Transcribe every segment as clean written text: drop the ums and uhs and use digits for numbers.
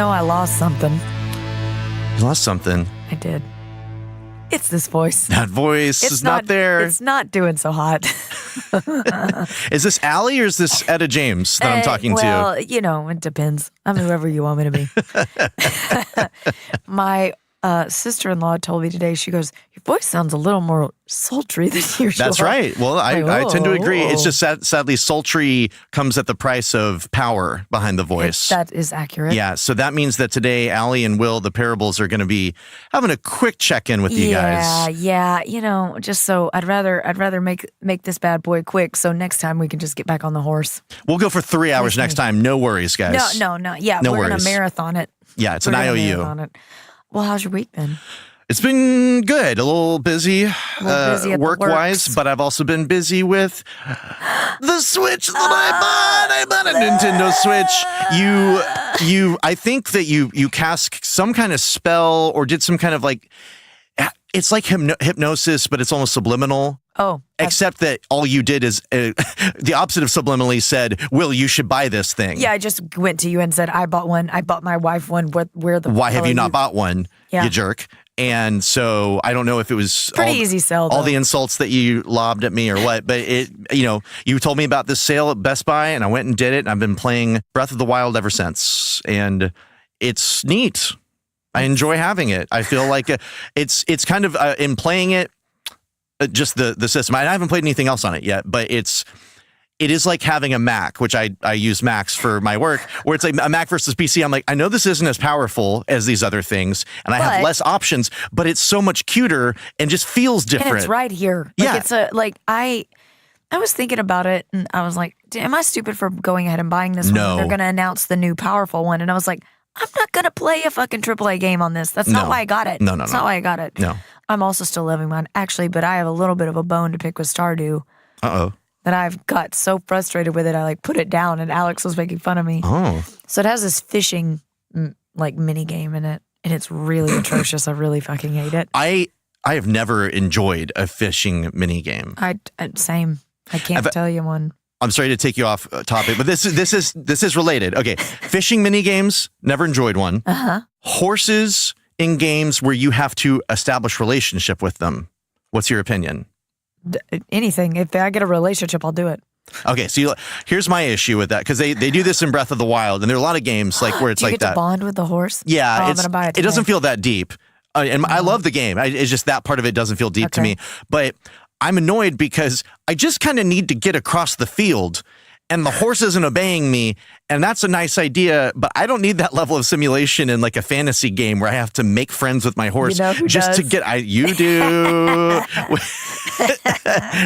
I lost something. You lost something. I did. It's this voice. That voice is not there. It's not doing so hot. Is this Allie or is this Etta James that I'm talking to? Well, it depends. I'm whoever you want me to be. My sister-in-law told me today, she goes, your voice sounds a little more sultry than usual. That's right. Well, I tend to agree. It's just sadly, sultry comes at the price of power behind the voice. That is accurate. Yeah, so that means that today, Allie and Will, the Pairables, are going to be having a quick check-in with you guys. Yeah. Just so I'd rather make this bad boy quick, so next time we can just get back on the horse. We'll go for 3 hours next time. No worries, guys. No. Yeah, no we're worries. going to marathon it. Yeah, it's an IOU. Well, how's your week been? It's been good. A little busy, work-wise, but I've also been busy with the Switch that I bought. I bought a Nintendo Switch. I think that you cast some kind of spell or did some kind of it's like hypnosis, but it's almost subliminal. Oh. Except that all you did is the opposite of subliminally said, Will, you should buy this thing. Yeah, I just went to you and said, I bought one. I bought my wife one. Why have you not bought one, you jerk? And so I don't know if it was pretty easy sell, though. All the insults that you lobbed at me or what, but you told me about this sale at Best Buy and I went and did it. And I've been playing Breath of the Wild ever since. And it's neat. I enjoy having it. I feel like it's kind of in playing it, just the system. I haven't played anything else on it yet, but it is like having a Mac, which I use Macs for my work, where it's like a Mac versus PC. I'm like, I know this isn't as powerful as these other things, and I have less options, but it's so much cuter and just feels different. And it's right here. It's I was thinking about it, and I was like, am I stupid for going ahead and buying this one? They're going to announce the new powerful one, and I was like, I'm not going to play a fucking AAA game on this. That's not why I got it. No. That's not why I got it. No. I'm also still loving mine, actually, but I have a little bit of a bone to pick with Stardew. Uh-oh. That I've got so frustrated with it, I put it down, and Alex was making fun of me. Oh. So it has this fishing mini game in it, and it's really atrocious. I really fucking hate it. I have never enjoyed a fishing mini game. Same. I can't tell you one. I'm sorry to take you off topic, but this is related. Okay, fishing mini games, never enjoyed one. Horses in games where you have to establish relationship with them. What's your opinion? Anything. If I get a relationship, I'll do it. Okay, so here's my issue with that, because they do this in Breath of the Wild, and there are a lot of games where it's do you like get that. To bond with the horse? Yeah, I'm gonna buy it. It doesn't feel that deep, and I love the game. It's just that part of it doesn't feel deep to me. But I'm annoyed because I just kind of need to get across the field, and the horse isn't obeying me, and that's a nice idea, but I don't need that level of simulation in a fantasy game where I have to make friends with my horse to get. You do.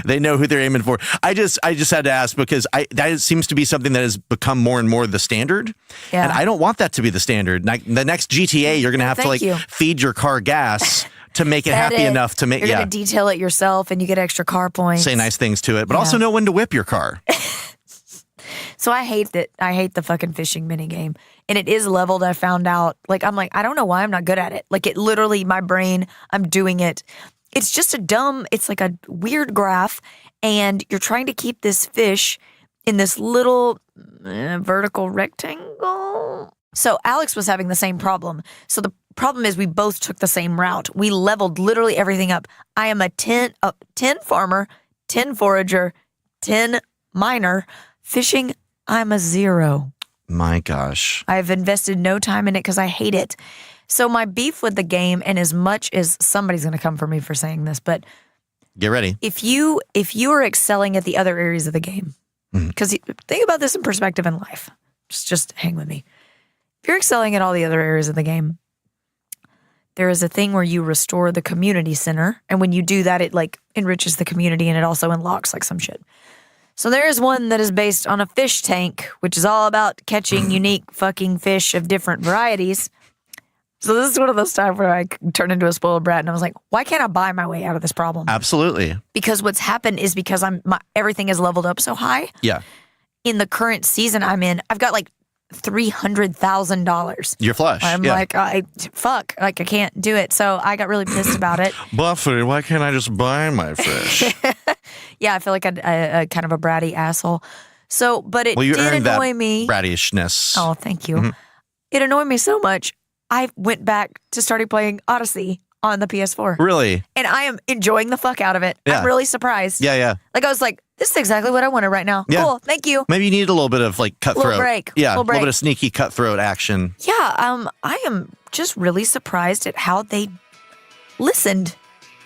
They know who they're aiming for. I just had to ask because that seems to be something that has become more and more the standard, and I don't want that to be the standard. The next GTA, you're going to have to feed your car gas. To make it happy enough to make You're going to detail it yourself and you get extra car points. Say nice things to it, but also know when to whip your car. So I hate that. I hate the fucking fishing mini game. And it is leveled, I found out. I'm like, I don't know why I'm not good at it. It literally, my brain, I'm doing it. It's just it's like a weird graph. And you're trying to keep this fish in this little vertical rectangle. So Alex was having the same problem. So the problem is we both took the same route. We leveled literally everything up. I am a 10 farmer, 10 forager, 10 miner. Fishing, I'm a 0. My gosh. I've invested no time in it because I hate it. So my beef with the game, and as much as somebody's going to come for me for saying this, but get ready. If you are excelling at the other areas of the game, because think about this in perspective in life. Just hang with me. If you're excelling at all the other areas of the game, there is a thing where you restore the community center. And when you do that, it enriches the community and it also unlocks some shit. So there is one that is based on a fish tank, which is all about catching unique fucking fish of different varieties. So this is one of those times where I turned into a spoiled brat and I was like, why can't I buy my way out of this problem? Absolutely. Because what's happened is because everything is leveled up so high. Yeah. In the current season I'm in, I've got $300,000. You're flush. I'm I can't do it. So I got really pissed about it. Buffy, why can't I just buy my fish? Yeah, I feel like a kind of a bratty asshole. So, but it did annoy me. Brattishness. Oh, thank you. It annoyed me so much, I went back to starting playing Odyssey on the PS4. Really? And I am enjoying the fuck out of it. Yeah. I'm really surprised. Yeah. Like, I was like, this is exactly what I wanted right now. Yeah. Cool, thank you. Maybe you need a little bit of like cutthroat. Little break. Yeah, Little a break. little bit of sneaky cutthroat action. Yeah, I am just really surprised at how they listened.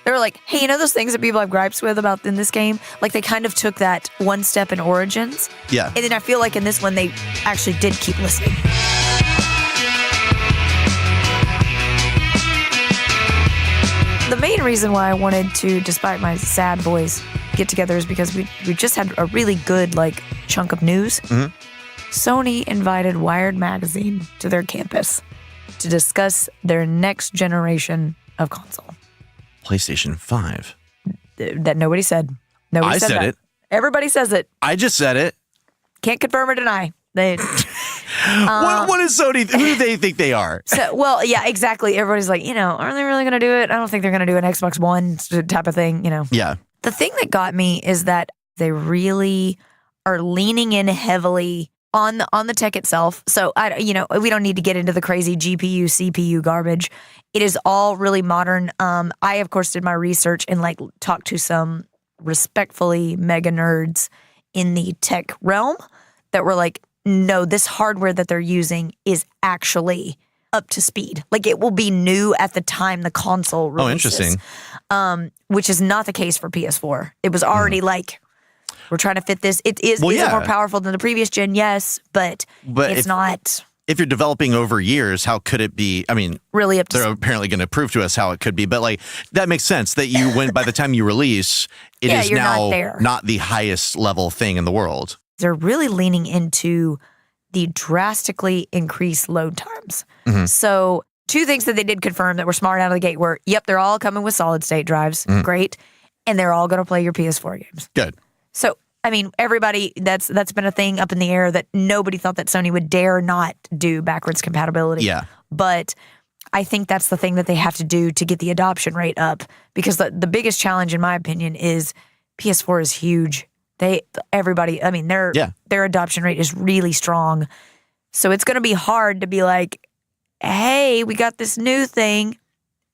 They were like, hey, you know those things that people have gripes with about in this game? Like, they kind of took that one step in Origins. Yeah. And then I feel like in this one, they actually did keep listening. The main reason why I wanted to, despite my sad boys, get together is because we just had a really good, like, chunk of news. Mm-hmm. Sony invited Wired Magazine to their campus to discuss their next generation of console. PlayStation 5. That nobody said. Nobody I said said that. it. Everybody says it. I just said it. Can't confirm or deny. They, What is Sony? Who do they think they are? so, well, yeah, exactly. Everybody's like, are they really going to do it? I don't think they're going to do an Xbox One type of thing, Yeah. The thing that got me is that they really are leaning in heavily on the tech itself. So we don't need to get into the crazy GPU, CPU garbage. It is all really modern. I of course did my research and like talked to some respectfully mega nerds in the tech realm that were like, no, this hardware that they're using is actually up to speed. Like it will be new at the time the console releases. Oh, interesting. Which is not the case for PS4. It was already like, we're trying to fit this. Is it more powerful than the previous gen? Yes, but it's not. If you're developing over years, how could it be? I mean, really up to they're apparently going to prove to us how it could be. But like that makes sense that by the time you release, it is now not the highest level thing in the world. They're really leaning into the drastically increased load times. Mm-hmm. So two things that they did confirm that were smart out of the gate were, yep, they're all coming with solid state drives. Mm-hmm. Great. And they're all going to play your PS4 games. Good. So, I mean, everybody, that's been a thing up in the air that nobody thought that Sony would dare not do backwards compatibility. Yeah. But I think that's the thing that they have to do to get the adoption rate up, because the biggest challenge, in my opinion, is PS4 is huge. Their adoption rate is really strong. So it's going to be hard to be like, hey, we got this new thing,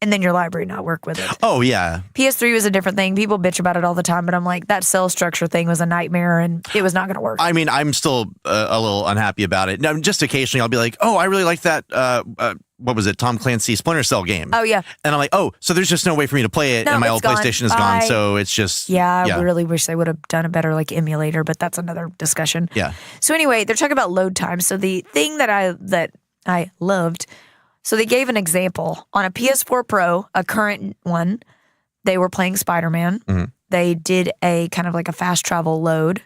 and then your library not work with it. Oh, yeah. PS3 was a different thing. People bitch about it all the time, but I'm like, that cell structure thing was a nightmare, and it was not going to work. I mean, I'm still a little unhappy about it. Now, just occasionally I'll be like, oh, I really like that, what was it, Tom Clancy Splinter Cell game. Oh, yeah. And I'm like, oh, so there's just no way for me to play it, and my old PlayStation is gone, so it's just... Yeah, I really wish they would have done a better like emulator, but that's another discussion. Yeah. So anyway, they're talking about load time. So the thing that I loved... So they gave an example on a PS4 Pro, a current one. They were playing Spider-Man. Mm-hmm. They did a kind of like a fast travel load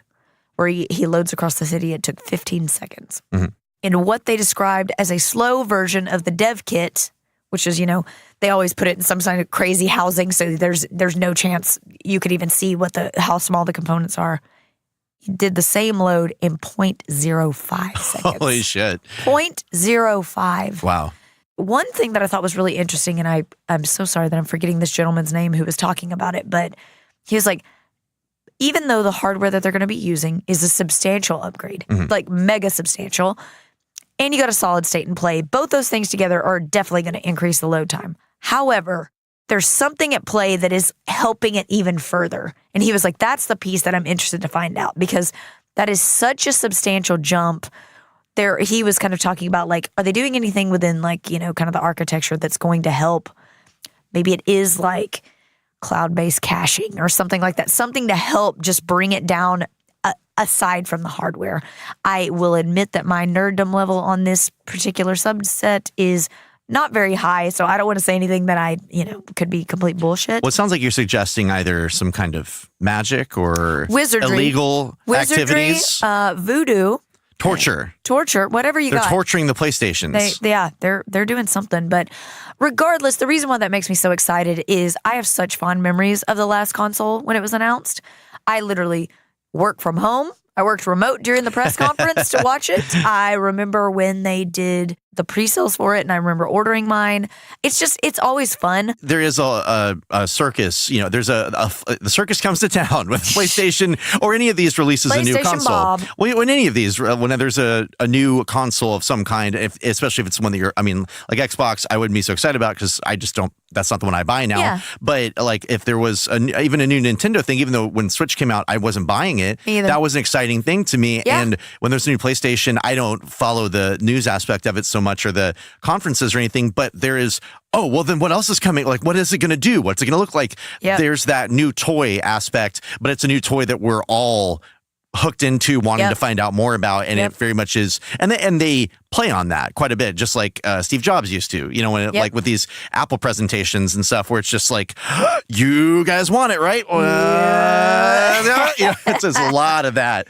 where he loads across the city. It took 15 seconds. Mm-hmm. In what they described as a slow version of the dev kit, which is, they always put it in some kind of crazy housing, so there's no chance you could even see how small the components are. He did the same load in 0.05 seconds. Holy shit. 0.05. Wow. One thing that I thought was really interesting, and I'm so sorry that I'm forgetting this gentleman's name who was talking about it, but he was like, even though the hardware that they're going to be using is a substantial upgrade, like mega substantial, and you got a solid state in play, both those things together are definitely going to increase the load time. However, there's something at play that is helping it even further. And he was like, that's the piece that I'm interested to find out, because that is such a substantial jump. He was kind of talking about like, are they doing anything within like, kind of the architecture that's going to help? Maybe it is like cloud-based caching or something like that, something to help just bring it down aside from the hardware. I will admit that my nerddom level on this particular subset is not very high, so I don't want to say anything that could be complete bullshit. Well, it sounds like you're suggesting either some kind of magic or wizardry, illegal activities. Voodoo. Torture, whatever you got. They're torturing the PlayStations. They're doing something. But regardless, the reason why that makes me so excited is I have such fond memories of the last console when it was announced. I literally work from home. I worked remote during the press conference to watch it. I remember when they did the pre-sales for it, and I remember ordering mine. It's always fun. There is a circus, there's the circus comes to town with PlayStation or any of these releases a new console. Bob. When any of these, when there's a new console of some kind, especially if it's one that like Xbox, I wouldn't be so excited about because I just don't, that's not the one I buy now. Yeah. But like if there was even a new Nintendo thing, even though when Switch came out, I wasn't buying it, that was an exciting thing to me. Yeah. And when there's a new PlayStation, I don't follow the news aspect of it so much or the conferences or anything, but there is, oh, well, then what else is coming? Like, what is it going to do? What's it going to look like? Yep. There's that new toy aspect, but it's a new toy that we're all hooked into wanting to find out more about. And it very much is. And they play on that quite a bit, just like Steve Jobs used to, when like with these Apple presentations and stuff where it's just like, you guys want it, right? It's just a lot of that.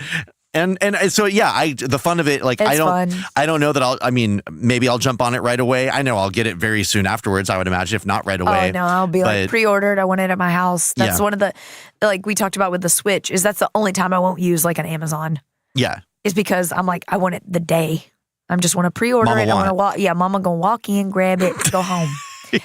And so the fun of it, like I don't know that maybe I'll jump on it right away. I know I'll get it very soon afterwards, I would imagine, if not right away. Oh no, I'll be like pre-ordered. I want it at my house. That's one of the, like we talked about with the Switch, is that's the only time I won't use like an Amazon. Yeah. Is because I'm like, I want it the day. I just want to pre-order it. I want to walk. Yeah, Mama gonna walk in, grab it, go home.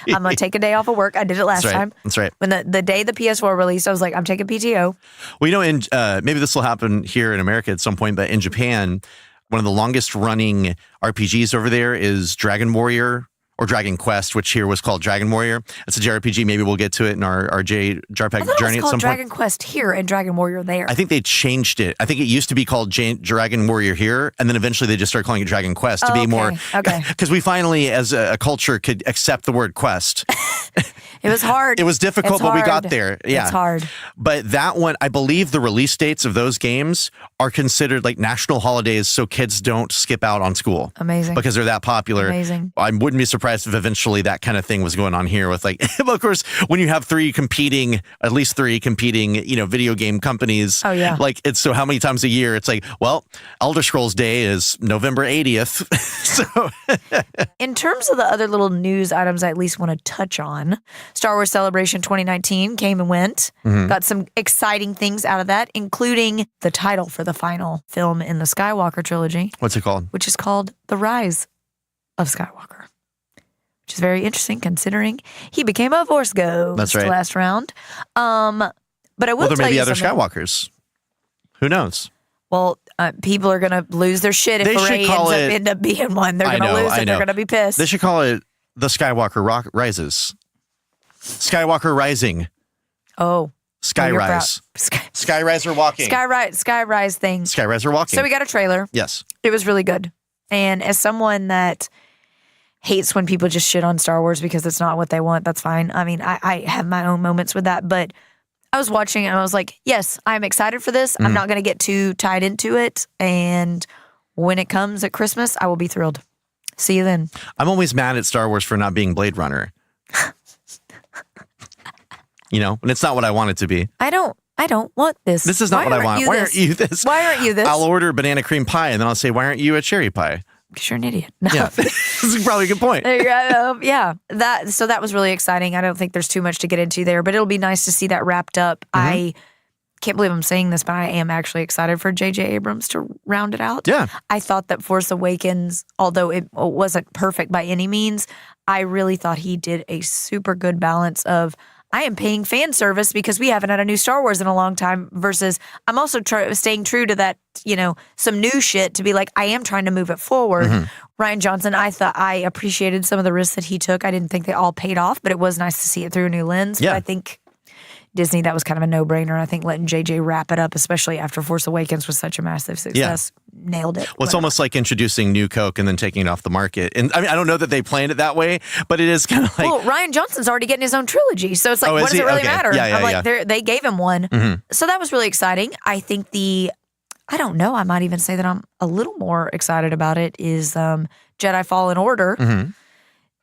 I'm going to take a day off of work. I did it last time. That's right. When the day the PS4 released, I was like, I'm taking PTO. Well, maybe this will happen here in America at some point, but in Japan, one of the longest running RPGs over there is Dragon Warrior or Dragon Quest, which here was called Dragon Warrior. It's a JRPG. Maybe we'll get to it in our JRPG journey at some point. Dragon Quest here and Dragon Warrior there. I think they changed it. I think it used to be called Dragon Warrior here, and then eventually they just started calling it Dragon Quest to be more. Okay. Because we finally, as a culture, could accept the word quest. It was hard. It was difficult, but we got there. Yeah. It's hard. But that one, I believe the release dates of those games are considered like national holidays so kids don't skip out on school. Amazing. Because they're that popular. Amazing. I wouldn't be surprised if eventually that kind of thing was going on here with like, well, of course, when you have at least three competing, video game companies. Oh, yeah. Like, it's so how many times a year? It's like, well, Elder Scrolls Day is November 80th. So in terms of the other little news items I at least want to touch on, Star Wars Celebration 2019 came and went. Mm-hmm. Got some exciting things out of that, including the title for the final film in the Skywalker trilogy. What's it called? Which is called The Rise of Skywalker. Which is very interesting considering he became a Force Ghost. That's right. Last round. But I will there tell may be you other something. Skywalkers. Who knows? Well, people are going to lose their shit if Rey ends up being one. They're going to lose and they're going to be pissed. They should call it The Skywalker Rises. Skywalker Rising. Oh. Skyrise. Skyriser walking. Skyrise thing. Skyriser walking. So we got a trailer. Yes. It was really good. And as someone that hates when people just shit on Star Wars because it's not what they want, that's fine. I mean, I have my own moments with that, but I was watching and I was like, yes, I'm excited for this. I'm not going to get too tied into it. And when it comes at Christmas, I will be thrilled. See you then. I'm always mad at Star Wars for not being Blade Runner. And it's not what I want it to be. I don't want this. This is not what I want. Why aren't you this? Why aren't you this? I'll order banana cream pie and then I'll say, why aren't you a cherry pie? Because you're an idiot. No. Yeah, this is probably a good point. Yeah, that was really exciting. I don't think there's too much to get into there, but it'll be nice to see that wrapped up. Mm-hmm. I can't believe I'm saying this, but I am actually excited for J.J. Abrams to round it out. Yeah. I thought that Force Awakens, although it wasn't perfect by any means, I really thought he did a super good balance of I am paying fan service because we haven't had a new Star Wars in a long time versus I'm also staying true to that, some new shit to be like, I am trying to move it forward. Mm-hmm. Rian Johnson, I thought I appreciated some of the risks that he took. I didn't think they all paid off, but it was nice to see it through a new lens. Yeah. But I think Disney, that was kind of a no-brainer. I think letting JJ wrap it up, especially after Force Awakens was such a massive success, nailed it. Well, it's almost like introducing new Coke and then taking it off the market. And I mean, I don't know that they planned it that way, but it is kind of like... Well, Rian Johnson's already getting his own trilogy, so it's like, what does it really matter? Yeah, I'm like, they gave him one. Mm-hmm. So that was really exciting. I think I don't know, I might even say that I'm a little more excited about it is Jedi Fallen Order. Mm-hmm.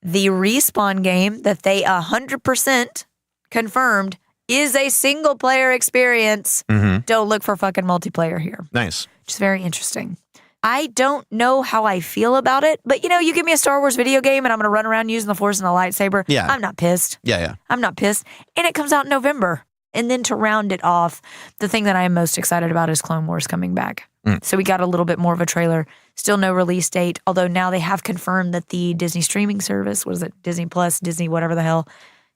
The Respawn game that they 100% confirmed is a single player experience. Mm-hmm. Don't look for fucking multiplayer here. Nice. Which is very interesting. I don't know how I feel about it, but you give me a Star Wars video game and I'm going to run around using the Force and a lightsaber. Yeah. I'm not pissed. Yeah. I'm not pissed. And it comes out in November. And then to round it off, the thing that I am most excited about is Clone Wars coming back. So we got a little bit more of a trailer. Still no release date, although now they have confirmed that the Disney streaming service, what is it, Disney Plus, Disney whatever the hell,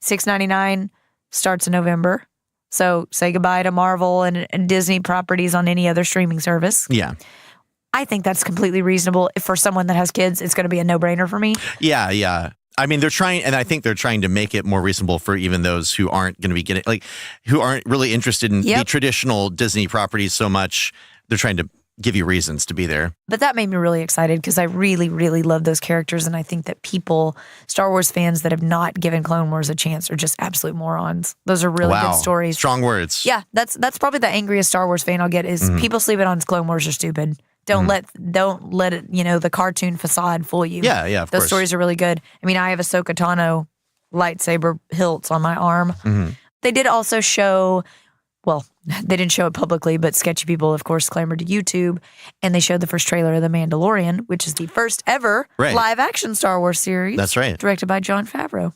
$6.99 starts in November. So say goodbye to Marvel and Disney properties on any other streaming service. Yeah. I think that's completely reasonable. For someone that has kids, it's going to be a no-brainer for me. Yeah, yeah. I mean, they're trying, and I think they're trying to make it more reasonable for even those who aren't going to be getting, like, who aren't really interested in the traditional Disney properties so much. They're trying to give you reasons to be there. But that made me really excited because I really, really love those characters. And I think that people, Star Wars fans that have not given Clone Wars a chance are just absolute morons. Those are really good stories. Strong words. Yeah, that's probably the angriest Star Wars fan I'll get is people sleeping on Clone Wars are stupid. Don't let it, the cartoon facade fool you. Yeah, yeah, of course. Those stories are really good. I mean, I have Ahsoka Tano lightsaber hilts on my arm. They did also show, well, they didn't show it publicly, but sketchy people, of course, clamored to YouTube, and they showed the first trailer of The Mandalorian, which is the first ever live-action Star Wars series. That's right. Directed by Jon Favreau.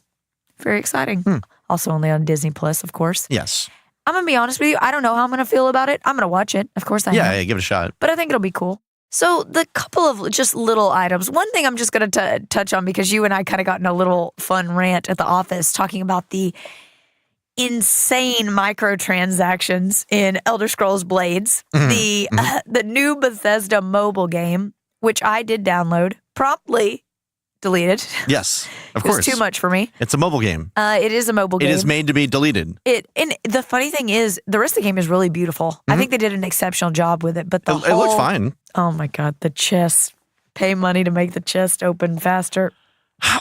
Very exciting. Also only on Disney Plus, of course. Yes. I'm going to be honest with you. I don't know how I'm going to feel about it. I'm going to watch it. Of course I am. Yeah, give it a shot. But I think it'll be cool. So the couple of just little items. One thing I'm just going to touch on because you and I kind of got in a little fun rant at the office talking about the insane microtransactions in Elder Scrolls Blades, the new Bethesda mobile game, which I did download, promptly deleted. Yes, of course. It was too much for me. It's a mobile game. It is a mobile game. It is made to be deleted. And the funny thing is, the rest of the game is really beautiful. I think they did an exceptional job with it. But it looks fine. Oh my God, the chest. Pay money to make the chest open faster.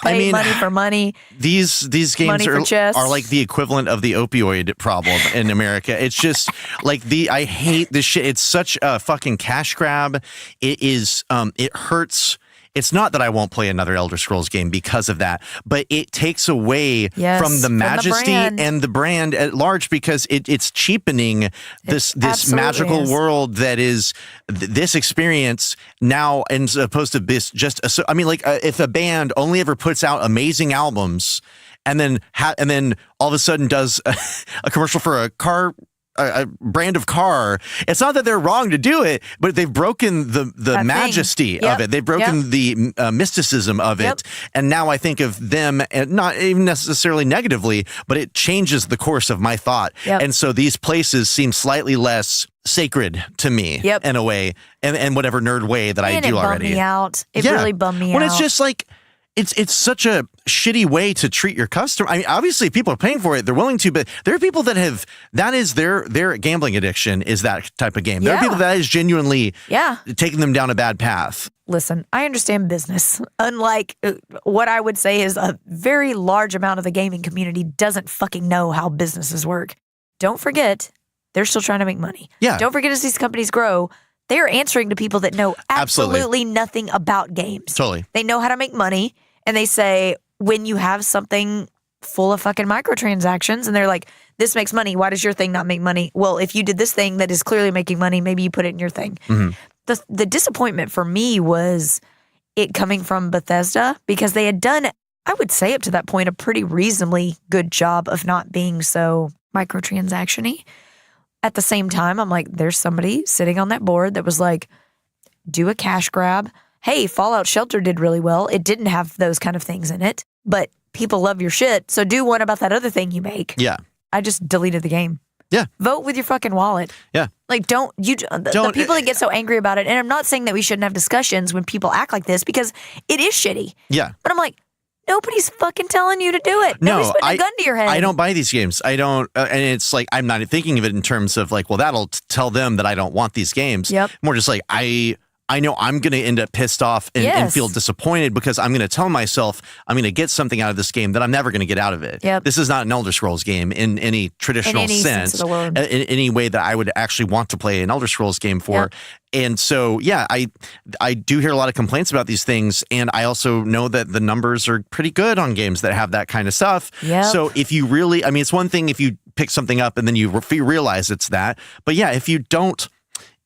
Pay money for money. These games are like the equivalent of the opioid problem in America. It's just like I hate this shit. It's such a fucking cash grab. It is, it hurts. It's not that I won't play another Elder Scrolls game because of that, but it takes away from the majesty and the brand at large because it's cheapening this magical world that is this experience now, as opposed to this just. I mean, like if a band only ever puts out amazing albums and then all of a sudden does a commercial for a brand of car. It's not that they're wrong to do it, but they've broken the majesty of it. They've broken the mysticism of it. And now I think of them, and not even necessarily negatively, but it changes the course of my thought. And so these places seem slightly less sacred to me in a way, and whatever nerd way that I do already. It bummed me out. It really bummed me out. Well, it's just like, it's such a shitty way to treat your customer. I mean, obviously people are paying for it. They're willing to, but there are people that is their gambling addiction is that type of game. There are people that is genuinely taking them down a bad path. Listen, I understand business. Unlike what I would say is a very large amount of the gaming community doesn't fucking know how businesses work. Don't forget, they're still trying to make money. Yeah. Don't forget, as these companies grow, they are answering to people that know absolutely nothing about games. Totally. They know how to make money. And they say, when you have something full of fucking microtransactions, and they're like, this makes money, why does your thing not make money? Well, if you did this thing that is clearly making money, maybe you put it in your thing. The disappointment for me was it coming from Bethesda, because they had done, I would say up to that point, a pretty reasonably good job of not being so microtransaction-y. At the same time, I'm like, there's somebody sitting on that board that was like, do a cash grab. Hey, Fallout Shelter did really well. It didn't have those kind of things in it, but people love your shit. So do one about that other thing you make. Yeah. I just deleted the game. Yeah. Vote with your fucking wallet. Yeah. Like, the people that get so angry about it, and I'm not saying that we shouldn't have discussions when people act like this, because it is shitty. Yeah. But I'm like, nobody's fucking telling you to do it. Nobody's putting a gun to your head. I don't buy these games. I don't, and it's like, I'm not thinking of it in terms of like, well, that'll tell them that I don't want these games. More just like, I know I'm going to end up pissed off and feel disappointed because I'm going to tell myself I'm going to get something out of this game that I'm never going to get out of it. This is not an Elder Scrolls game in any traditional sense of the word. In any way that I would actually want to play an Elder Scrolls game for. And so, I do hear a lot of complaints about these things, and I also know that the numbers are pretty good on games that have that kind of stuff. So if you really, I mean, it's one thing if you pick something up and then you realize it's that, but if you don't,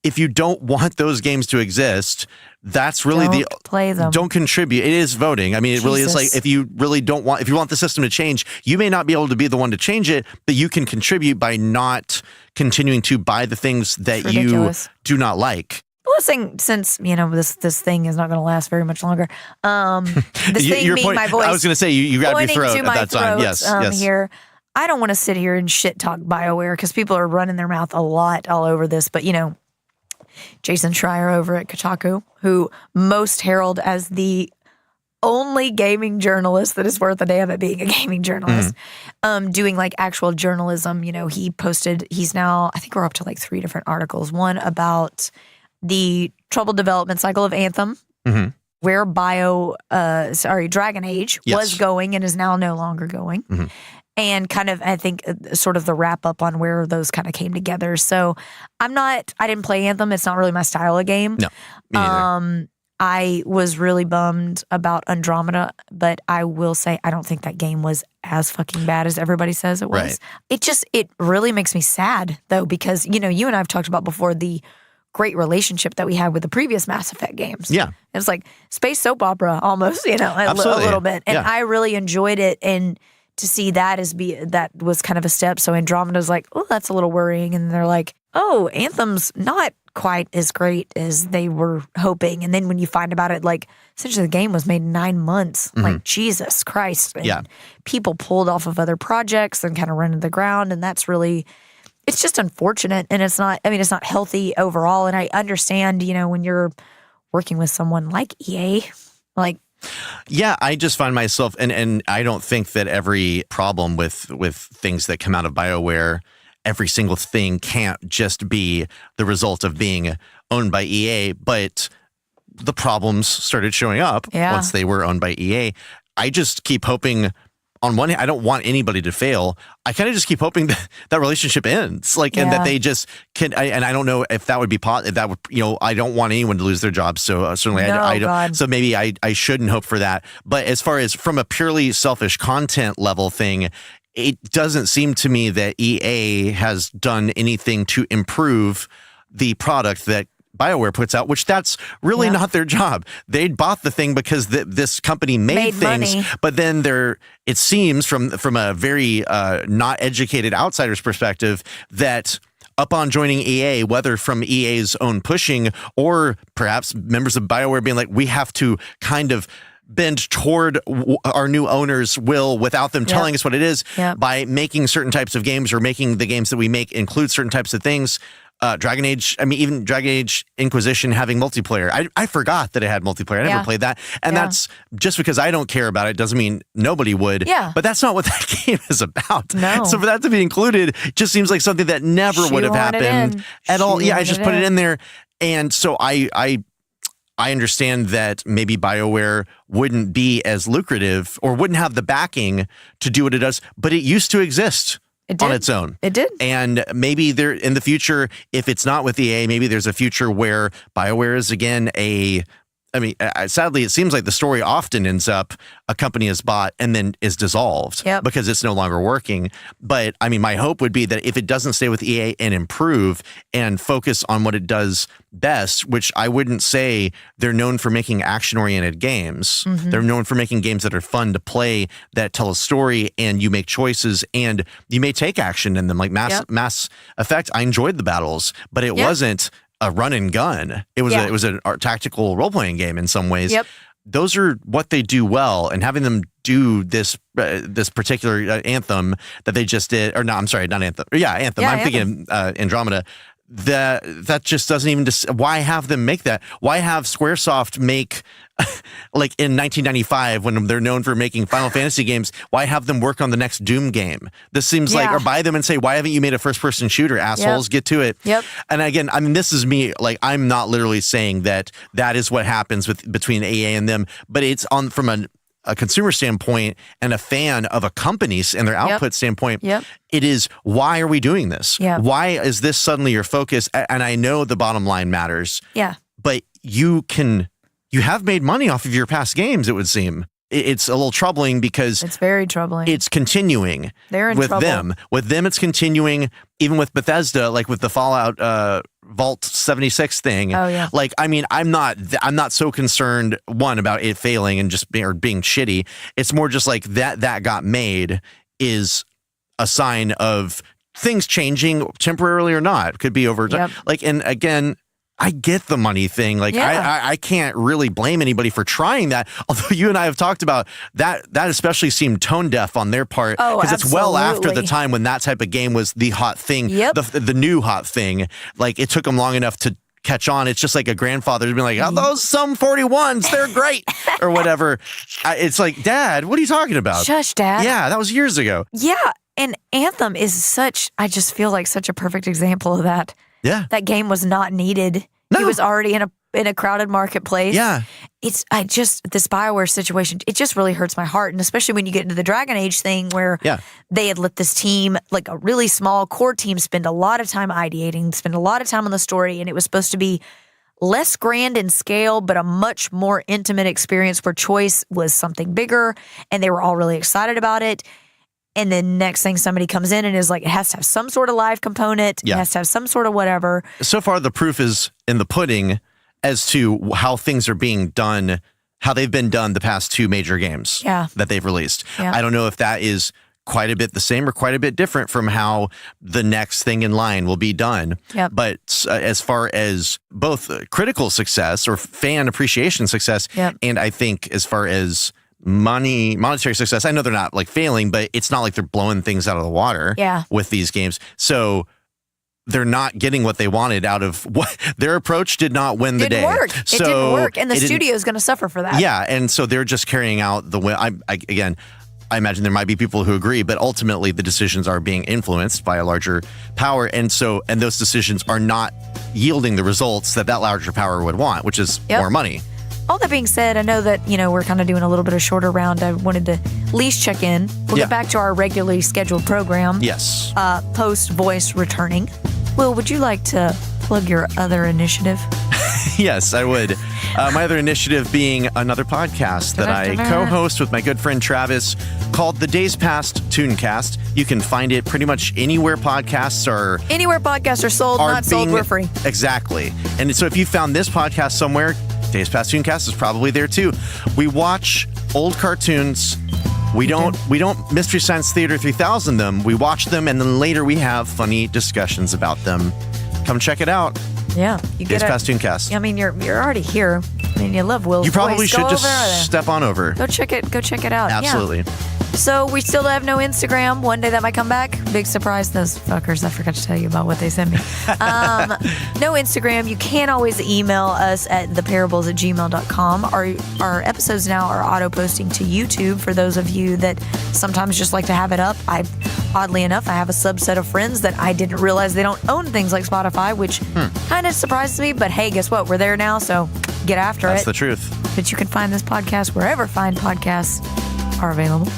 if you don't want those games to exist, that's really Don't play them. Don't contribute. It is voting. I mean, it really is like, Jesus. if you want the system to change, you may not be able to be the one to change it, but you can contribute by not continuing to buy the things that you ridiculous. do not like. Listen, since this thing is not going to last very much longer. This thing being my voice. I was going to say you grabbed your pointing throat to at my that time. throat, Yes. Here, I don't want to sit here and shit talk BioWare because people are running their mouth a lot all over this. But Jason Schreier over at Kotaku, who most herald as the only gaming journalist that is worth a damn at being a gaming journalist, doing like actual journalism. He posted. He's now, I think we're up to like 3 different articles. One about the troubled development cycle of Anthem, where Dragon Age was going and is now no longer going. And kind of, I think, sort of the wrap up on where those kind of came together. So I didn't play Anthem. It's not really my style of game. No, me neither. I was really bummed about Andromeda, but I will say I don't think that game was as fucking bad as everybody says it was. Right. It really makes me sad though, because, you and I have talked about before the great relationship that we had with the previous Mass Effect games. Yeah. It's like space soap opera almost, a little bit. And I really enjoyed it. And to see that that was kind of a step. So Andromeda's like, oh, that's a little worrying. And they're like, oh, Anthem's not quite as great as they were hoping. And then when you find about it, like essentially the game was made in 9 months. Like Jesus Christ. And people pulled off of other projects and kind of ran to the ground. And that's really, it's just unfortunate. And it's not healthy overall. And I understand, when you're working with someone like EA, like, yeah, I just find myself, and I don't think that every problem with things that come out of BioWare, every single thing can't just be the result of being owned by EA, but the problems started showing up once they were owned by EA. I just keep hoping, on one hand, I don't want anybody to fail. I kind of just keep hoping that that relationship ends, and that they just can. And I don't know if that would be if that would, I don't want anyone to lose their jobs. So certainly, I don't. God. So maybe I shouldn't hope for that. But as far as from a purely selfish content level thing, it doesn't seem to me that EA has done anything to improve the product that BioWare puts out, which that's really not their job. They bought the thing because this company made things, money. But then it seems from a very not educated outsider's perspective that upon joining EA, whether from EA's own pushing or perhaps members of BioWare being like, we have to kind of bend toward our new owner's will without them telling us what it is by making certain types of games or making the games that we make include certain types of things. Dragon Age, even Dragon Age Inquisition having multiplayer. I forgot that it had multiplayer. I never played that. And that's just because I don't care about it doesn't mean nobody would. Yeah. But that's not what that game is about. No. So for that to be included just seems like something that never would have happened at all. Yeah, I just put it in there. And so I understand that maybe BioWare wouldn't be as lucrative or wouldn't have the backing to do what it does, but it used to exist. On its own. It did. And maybe there in the future, if it's not with EA, maybe there's a future where BioWare is again sadly, it seems like the story often ends up a company is bought and then is dissolved because it's no longer working. But my hope would be that if it doesn't stay with EA and improve and focus on what it does best, which I wouldn't say they're known for making action-oriented games. They're known for making games that are fun to play, that tell a story, and you make choices, and you may take action in them. Like Mass Effect, I enjoyed the battles, but it wasn't a run and gun. It was a tactical role-playing game in some ways. Those are what they do well, and having them do this particular Anthem that they just did, or no, I'm sorry, not Anthem. Yeah, Anthem. I'm thinking Andromeda. That just doesn't even. Why have them make that? Why have SquareSoft make like in 1995 when they're known for making Final Fantasy games? Why have them work on the next Doom game? This seems like, or buy them and say, why haven't you made a first-person shooter? Assholes, get to it. And again, this is me. Like, I'm not literally saying that is what happens between EA and them, but it's from a consumer standpoint and a fan of a company and their output standpoint, it is, why are we doing this? Why is this suddenly your focus? And I know the bottom line matters. But you have made money off of your past games, it would seem. It's a little troubling because it's very troubling. It's continuing. They're in with trouble. them. With them, it's continuing. Even with Bethesda, like with the Fallout Vault 76 thing. Oh, yeah. Like, I mean, I'm not so concerned, one, about it failing and just being shitty. It's more just like that got made is a sign of things changing temporarily or not. Could be over time. Yep. Like, and again, I get the money thing. Like, I can't really blame anybody for trying that. Although you and I have talked about that especially seemed tone deaf on their part. Oh, because it's well after the absolutely. time when that type of game was the hot thing. Yep. The new hot thing. Like, it took them long enough to catch on. It's just like a grandfather's been like, oh, those some 41s, they're great, or whatever. It's like, Dad, what are you talking about? Shush, Dad. Yeah, that was years ago. Yeah. And Anthem is I just feel like such a perfect example of that. Yeah. That game was not needed. No. It was already in a crowded marketplace. Yeah. This BioWare situation, it just really hurts my heart. And especially when you get into the Dragon Age thing where they had let this team, like a really small core team, spend a lot of time ideating, spend a lot of time on the story. And it was supposed to be less grand in scale, but a much more intimate experience where choice was something bigger. And they were all really excited about it. And then next thing somebody comes in and is like, it has to have some sort of live component. It has to have some sort of whatever. So far, the proof is in the pudding as to how things are being done, how they've been done the past two major games that they've released. Yeah. I don't know if that is quite a bit the same or quite a bit different from how the next thing in line will be done. Yep. But as far as both critical success or fan appreciation success, and I think as far as monetary success, I know they're not like failing, but it's not like they're blowing things out of the water with these games. So they're not getting what they wanted out of what their approach did not win the day. It didn't work. And the studio is going to suffer for that. Yeah. And so they're just carrying out the win. I imagine there might be people who agree, but ultimately the decisions are being influenced by a larger power. And those decisions are not yielding the results that larger power would want, which is more money. All that being said, I know that, we're kind of doing a little bit of shorter round. I wanted to at least check in. We'll get back to our regularly scheduled program. Yes. Post voice returning. Will, would you like to plug your other initiative? Yes, I would. My other initiative being another podcast that I co-host with my good friend Travis called The Days Past Tooncast. You can find it pretty much anywhere podcasts are. Anywhere podcasts are sold, not sold, we're free. Exactly. And so if you found this podcast somewhere, Days Past Tooncast is probably there too. We watch old cartoons. We don't Mystery Science Theater 3000 them. We watch them and then later we have funny discussions about them. Come check it out. Yeah, you Days Past Tooncast. I mean, you're already here. I mean, you love Will's You probably voice. should just step on over. Go check it out. Absolutely. Yeah. So we still have no Instagram. One day that might come back. Big surprise, those fuckers. I forgot to tell you about what they sent me. No Instagram. You can always email us at thepairables@gmail.com. Our episodes now are auto-posting to YouTube for those of you that sometimes just like to have it up. Oddly enough, I have a subset of friends that I didn't realize they don't own things like Spotify, which kind of surprises me. But hey, guess what? We're there now, so get after it. That's the truth. But you can find this podcast wherever fine podcasts are available.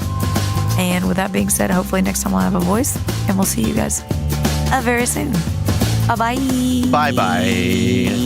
And with that being said, hopefully next time I'll have a voice, and we'll see you guys very soon. Bye-bye. Bye-bye.